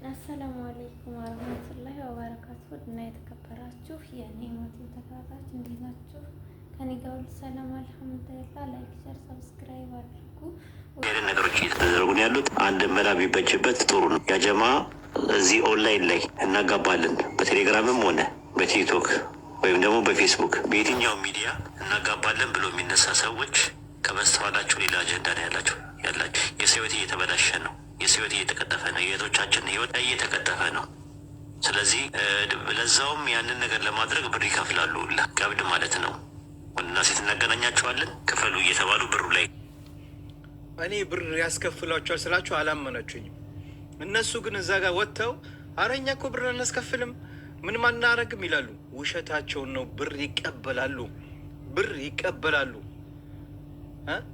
አሰላሙ አለይኩም ወራህመቱላሂ ወበረካቱ እና የተከበራችሁ የኔ ሞት ተከታታዮች እንዴት ናችሁ? ከኔ ጋር ሁሉ ሰላም አልሐምዱሊላህ። ላይክ፣ ሼር፣ ሰብስክራይብ አድርጉ። ይሄን ነገሮች እየተደረጉ ነው ያሉት። አንድ መላ ቢበጅበት ጥሩ ነው። ያጀማ እዚህ ኦንላይን ላይ እናጋባለን። በቴሌግራምም ሆነ በቲክቶክ ወይም ደግሞ በፌስቡክ በየትኛው ሚዲያ እናጋባለን ብሎ የሚነሳ ሰዎች ከበስተኋላቸው ሌላ አጀንዳ ነው ያላቸው። የሰው ሕይወት እየተበላሸ ነው። የሰው ሕይወት እየተቀጠፈ ነው። የእህቶቻችን ሕይወት እየተቀጠፈ ነው። ስለዚህ ለዛውም ያንን ነገር ለማድረግ ብር ይከፍላሉ። ቀብድ ማለት ነው። ወንድና ሴት እናገናኛቸዋለን ክፈሉ እየተባሉ ብሩ ላይ እኔ ብር ያስከፍሏቸዋል ስላቸው አላመናችሁኝም። እነሱ ግን እዛ ጋር ወጥተው አረኛ እኮ ብር አናስከፍልም ምንም አናረግም ይላሉ። ውሸታቸውን ነው። ብር ይቀበላሉ።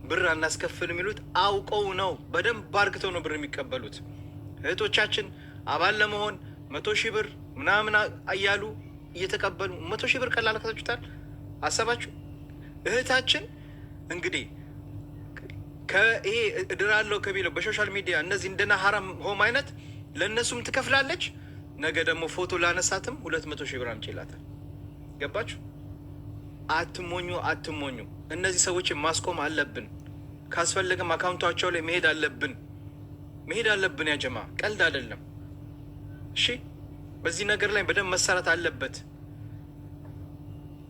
ብር አናስከፍልም የሚሉት አውቀው ነው። በደንብ አርግተው ነው ብር የሚቀበሉት። እህቶቻችን አባል ለመሆን 100,000 ብር ምናምን እያሉ እየተቀበሉ 100,000 ብር ቀላል ከታችሁታል። አሰባችሁ እህታችን እንግዲህ ከይሄ እድራለሁ ከሚለው በሶሻል ሚዲያ እነዚህ እንደና ሀራም ሆም አይነት ለእነሱም ትከፍላለች። ነገ ደግሞ ፎቶ ላነሳትም 200,000 ብር አምጪ ይላታል። ገባችሁ? አትሞኙ። እነዚህ ሰዎችን ማስቆም አለብን። ካስፈለገም አካውንታቸው ላይ መሄድ አለብን። ያጀማ ቀልድ አይደለም። እሺ፣ በዚህ ነገር ላይ በደንብ መሰራት አለበት።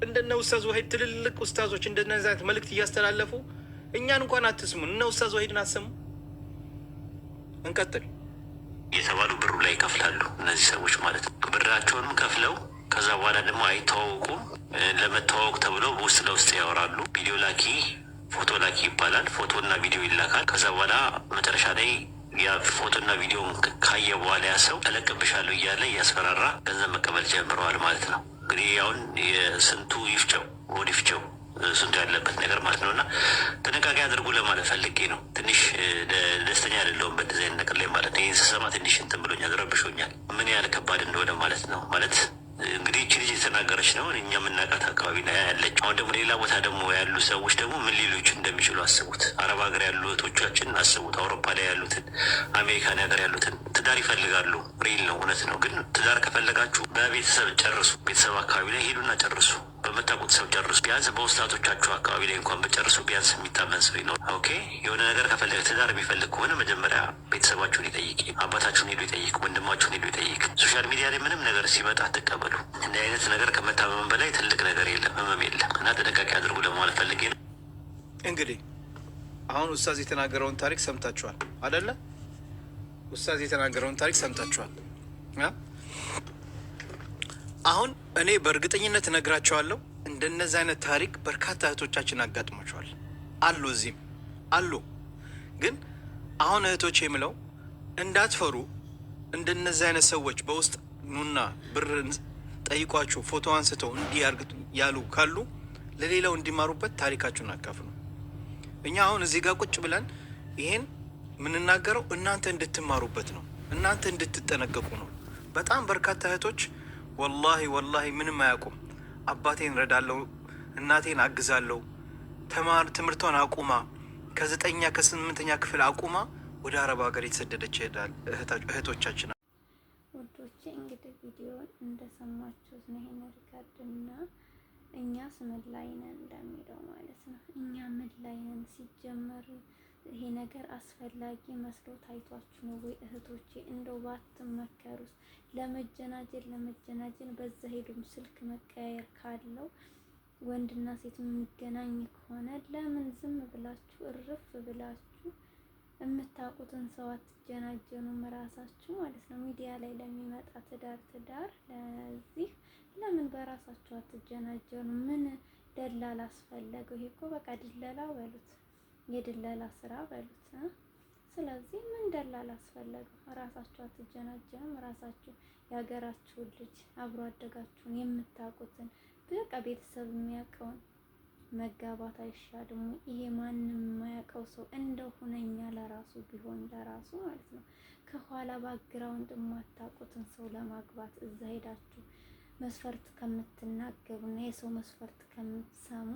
እንደነ ኡስታዝ ወሂድ ትልልቅ ኡስታዞች እንደነዚህ አይነት መልእክት እያስተላለፉ እኛን እንኳን አትስሙ። እነ ኡስታዝ ወሂድን አሰሙ። እንቀጥል የተባሉ ብሩ ላይ ይከፍላሉ እነዚህ ሰዎች ማለት ነው። ብራቸውንም ከፍለው ከዛ በኋላ ደግሞ አይተዋወቁም። ለመተዋወቅ ተብለው ውስጥ ለውስጥ ያወራሉ። ቪዲዮ ላኪ፣ ፎቶ ላኪ ይባላል። ፎቶና ቪዲዮ ይላካል። ከዛ በኋላ መጨረሻ ላይ ያ ፎቶና ቪዲዮ ካየ በኋላ ያ ሰው እለቅብሻለሁ እያለ እያስፈራራ ገንዘብ መቀበል ጀምረዋል ማለት ነው። እንግዲህ አሁን የስንቱ ይፍጨው ወደ ይፍጨው ስንቱ ያለበት ነገር ማለት ነው። እና ጥንቃቄ አድርጉ ለማለት ፈልጌ ነው። ትንሽ ደስተኛ አይደለሁም በእንደዚህ አይነት ነገር ላይ ማለት ነው። ይህን ስሰማ ትንሽ እንትን ብሎኛል፣ ረብሾኛል። ምን ያህል ከባድ እንደሆነ ማለት ነው። ማለት እንግዲህ እቺ ልጅ የተናገረች ነው እኛ የምናውቃት አካባቢ ላይ ያለች። አሁን ደግሞ ሌላ ቦታ ደግሞ ያሉ ሰዎች ደግሞ ምን ሌሎች እንደሚችሉ አስቡት። አረብ ሀገር ያሉ እህቶቻችን አስቡት። አውሮፓ ላይ ያሉትን፣ አሜሪካን ሀገር ያሉትን ትዳር ይፈልጋሉ። ሪል ነው፣ እውነት ነው። ግን ትዳር ከፈለጋችሁ በቤተሰብ ጨርሱ። ቤተሰብ አካባቢ ላይ ሄዱና ጨርሱ። በምታውቁት ሰው ጨርሱ። ቢያንስ በውስጣቶቻችሁ አካባቢ ላይ እንኳን በጨርሱ ቢያንስ የሚታመን ሰው ይኖር። ኦኬ፣ የሆነ ነገር ከፈለገ ትዳር የሚፈልግ ከሆነ መጀመሪያ ቤተሰባችሁን ይጠይቅ፣ አባታችሁን ሄዱ ይጠይቅ፣ ወንድማችሁን ሄዱ ይጠይቅ። ሶሻል ሚዲያ ላይ ምንም ነገር ሲመጣ አትቀበሉ። እንዲህ አይነት ነገር ከመታመን በላይ ትልቅ ነገር የለም፣ ህመም የለም። እና ጥንቃቄ አድርጉ ለማለት ፈልጌ ነው። እንግዲህ አሁን ኡስታዝ የተናገረውን ታሪክ ሰምታችኋል አደለ? ኡስታዝ የተናገረውን ታሪክ ሰምታችኋል። አሁን እኔ በእርግጠኝነት እነግራቸዋለሁ እንደነዚህ አይነት ታሪክ በርካታ እህቶቻችን አጋጥሟቸዋል አሉ፣ እዚህም አሉ። ግን አሁን እህቶች የምለው እንዳትፈሩ። እንደነዚህ አይነት ሰዎች በውስጥ ኑና ብር ጠይቋችሁ ፎቶ አንስተው እንዲህ ያሉ ካሉ ለሌላው እንዲማሩበት ታሪካችሁን አካፍሉ። እኛ አሁን እዚህ ጋር ቁጭ ብለን ይሄን የምንናገረው እናንተ እንድትማሩበት ነው፣ እናንተ እንድትጠነቀቁ ነው። በጣም በርካታ እህቶች ወላሂ ምንም አያውቁም። አባቴን ረዳለሁ፣ እናቴን አግዛለሁ፣ ትምህርቷን አቁማ ከ9ኛ ከ8ኛ ክፍል አቁማ ወደ አረብ ሀገር የተሰደደች እህቶቻችን ውዶቼ። እንግዲህ ቪዲዮን እንደሰማችሁት ነው። ይሄን ሪካርድና እኛስ ምን ላይ ነን እንደሚለው ማለት ነው። እኛ ምን ላይ ነን? ሲጀመር ይሄ ነገር አስፈላጊ መስሎ ታይቷችሁ ነው ወይ እህቶቼ? እንደው ባትመከሩስ? ለመጀናጀን በዛ ሄዱም ስልክ መቀያየር ካለው ወንድና ሴት የሚገናኝ ከሆነ ለምን ዝም ብላችሁ እርፍ ብላችሁ የምታውቁትን ሰው አትጀናጀኑም? ራሳችሁ ማለት ነው። ሚዲያ ላይ ለሚመጣ ትዳር ለዚህ ለምን በራሳችሁ አትጀናጀኑ? ምን ደላላ አስፈለገው? ይሄ እኮ በቃ ድለላ በሉት፣ የድለላ ስራ በሉት። ስለዚህ ምን ደላላ አስፈለገው? ራሳችሁ አትጀናጀኑም? ራሳችሁ የሀገራችሁን ልጅ አብሮ አደጋችሁን የምታውቁትን በቃ ቤተሰብ የሚያውቀውን መጋባት አይሻልም? ይሄ ማንም የማያውቀው ሰው እንደው ሁነኛ ለራሱ ቢሆን ለራሱ ማለት ነው። ከኋላ ባግራውንድ የማታውቁትን ሰው ለማግባት እዛ ሄዳችሁ መስፈርት ከምትናገሩና የሰው መስፈርት ከምትሰሙ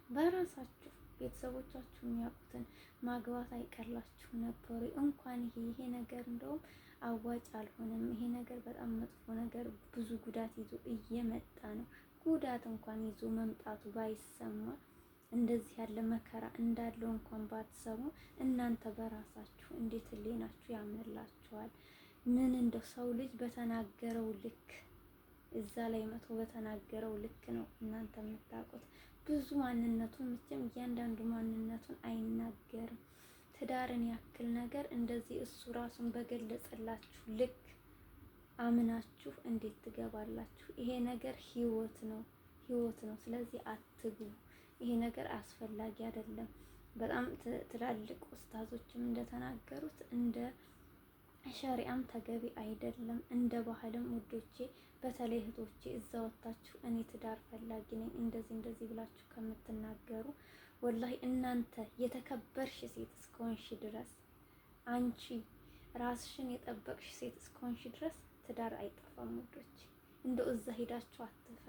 በራሳችሁ ቤተሰቦቻችሁ የሚያውቁትን ማግባት አይቀላችሁ ነበሩ። እንኳን ይሄ ነገር እንደውም አዋጭ አልሆነም። ይሄ ነገር በጣም መጥፎ ነገር፣ ብዙ ጉዳት ይዞ እየመጣ ነው። ጉዳት እንኳን ይዞ መምጣቱ ባይሰማ እንደዚህ ያለ መከራ እንዳለው እንኳን ባትሰሙ እናንተ በራሳችሁ እንዴት ህሊናችሁ ያምንላችኋል? ምን እንደው ሰው ልጅ በተናገረው ልክ እዛ ላይ መቶ በተናገረው ልክ ነው እናንተ የምታውቁት። ብዙ ማንነቱን መቼም እያንዳንዱ ማንነቱን አይናገርም። ትዳርን ያክል ነገር እንደዚህ እሱ ራሱን በገለጸላችሁ ልክ አምናችሁ እንዴት ትገባላችሁ? ይሄ ነገር ህይወት ነው፣ ህይወት ነው። ስለዚህ አትግቡ። ይሄ ነገር አስፈላጊ አይደለም። በጣም ትላልቅ ኡስታዞችም እንደተናገሩት እንደ ሸሪዓም ተገቢ አይደለም። እንደ ባህልም ውዶቼ፣ በተለይ እህቶቼ እዛ ወጣችሁ እኔ ትዳር ፈላጊ ነኝ እንደዚህ ብላችሁ ከምትናገሩ ወላሂ እናንተ የተከበርሽ ሴት እስከሆንሽ ድረስ አንቺ ራስሽን የጠበቅሽ ሴት እስከሆንሽ ድረስ ትዳር አይጠፋም ውዶቼ። እንደው እዛ ሄዳችሁ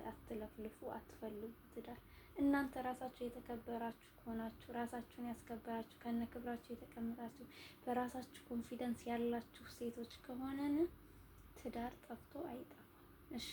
አትለፍልፉ፣ አትፈልጉ ትዳር። እናንተ ራሳችሁ የተከበራችሁ ከሆናችሁ ራሳችሁን ያስከበራችሁ ከነ ክብራችሁ የተቀመጣችሁ በራሳችሁ ኮንፊደንስ ያላችሁ ሴቶች ከሆነን ትዳር ጠፍቶ አይጠፋም። እሺ፣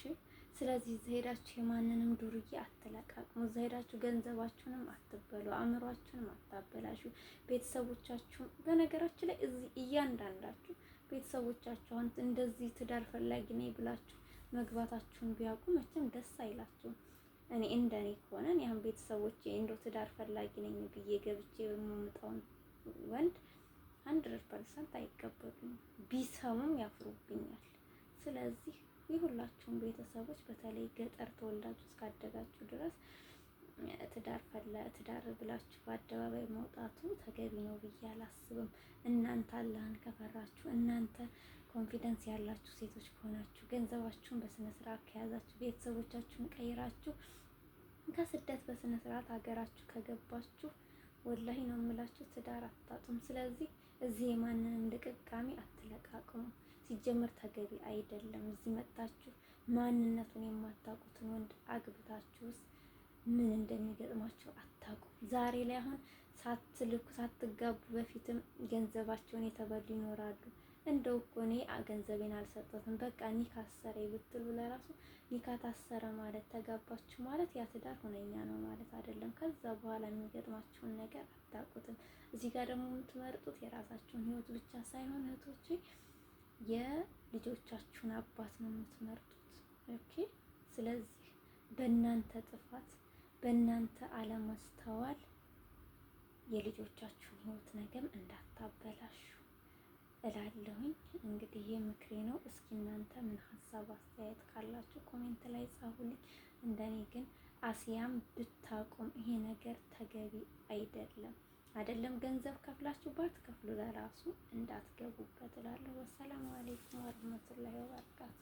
ስለዚህ እዛ ሄዳችሁ የማንንም ዱርዬ አትለቃቅሙ። እዛ ሄዳችሁ ገንዘባችሁንም አትበሉ፣ አእምሯችሁንም አታበላሹ። ቤተሰቦቻችሁ በነገራችን ላይ እዚህ እያንዳንዳችሁ ቤተሰቦቻችሁ እንደዚህ ትዳር ፈላጊ ነኝ ብላችሁ መግባታችሁን ቢያውቁ መቼም ደስ አይላችሁም። እኔ እንደኔ ከሆነ ያን ቤተሰቦቼ እንደው ትዳር ፈላጊ ነኝ ብዬ ገብቼ የምመጣውን ወንድ 100% አይቀበሉም፣ ቢሰሙም ያፍሩብኛል። ስለዚህ የሁላችሁም ቤተሰቦች በተለይ ገጠር ተወልዳችሁ እስካደጋችሁ ድረስ ትዳር ብላችሁ በአደባባይ መውጣቱ ተገቢ ነው ብዬ አላስብም። እናንተ አላህን ከፈራችሁ፣ እናንተ ኮንፊደንስ ያላችሁ ሴቶች ከሆናችሁ፣ ገንዘባችሁን በስነ ስርዓት ከያዛችሁ፣ ቤተሰቦቻችሁን ቀይራችሁ ከስደት በስነ ስርዓት ሀገራችሁ ከገባችሁ ወላሂ ነው የምላችሁ ትዳር አታጡም። ስለዚህ እዚህ የማንንም ልቅቃሚ አትለቃቅሙ። ሲጀመር ተገቢ አይደለም። እዚህ መጣችሁ ማንነቱን የማታውቁትን ወንድ አግብታችሁስ ምን እንደሚገጥማችሁ አታውቁም። ዛሬ ላይ አሁን ሳትጋቡ በፊትም ገንዘባቸውን የተበሉ ይኖራሉ። እንደው እኮ እኔ ገንዘቤን አልሰጠትም በቃ ኒካ አሰረ ብትሉ ለራሱ ኒካ ታሰረ ማለት ተጋባችሁ ማለት ያ ትዳር ሁነኛ ነው ማለት አይደለም። ከዛ በኋላ የሚገጥማችሁን ነገር አታውቁትም። እዚህ ጋር ደግሞ የምትመርጡት የራሳችሁን ህይወት ብቻ ሳይሆን እህቶቼ የልጆቻችሁን አባት ነው የምትመርጡት። ኦኬ። ስለዚህ በእናንተ ጥፋት በእናንተ አለማስተዋል የልጆቻችሁን ህይወት ነገም እንዳታበላሹ እላለሁኝ። እንግዲህ ይሄ ምክሬ ነው። እስኪ እናንተ ምን ሀሳብ አስተያየት ካላችሁ ኮሜንት ላይ ጻፉልኝ። እንደኔ ግን አሲያም ብታቆም ይሄ ነገር ተገቢ አይደለም። ገንዘብ ከፍላችሁ ባትከፍሉ ለራሱ እንዳትገቡበት እላለሁ። ወሰላሙ አለይኩም ወረህመቱላሂ ወበረካቱ።